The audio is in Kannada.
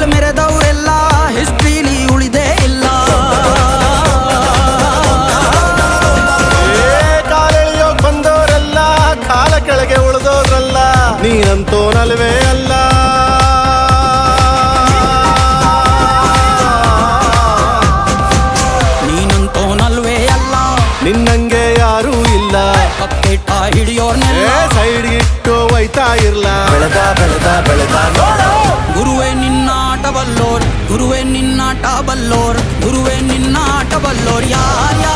ಕಾಲ್ ಮೆರೆದವರೆಲ್ಲ ಹಿಸ್ಟ್ರಿಲಿ ಉಳಿದೇ ಇಲ್ಲ. ಕಾಲೆಳೆಯೋಕ್ ಬಂದವರೆಲ್ಲ ಕಾಲ ಕೆಳಗೆ ಉಳಿದೋದ್ರಲ್ಲ, ನೀನಂತೋನಲ್ವೇ ಅಲ್ಲ. ನೀನಂತೋನಲ್ವೇ ಅಲ್ಲ, ನಿನ್ನಂಗೆ ಯಾರೂ ಇಲ್ಲ. ಪಕ್ಕೇಟ ಹಿಡಿಯೋರ್ನೆಲ್ಲ ಸೈಡ್ ಇಟ್ಟು ಒಯ್ತಾ ಇರ್ಲ. ಬೆಳೆದ ಬೆಳೆದ ಬೆಳೆದ ನೋಡು. ಗುರುವೇ ನಿನ್ನಾಟ ಬಲ್ಲೋರ್, ಗುರುವೇ ನಿನ್ನಾಟ ಬಲ್ಲೋರ್, ಗುರುವೇ ನಿನ್ನಾಟ ಬಲ್ಲೋರ್ ಯಾರ್ಯಾರು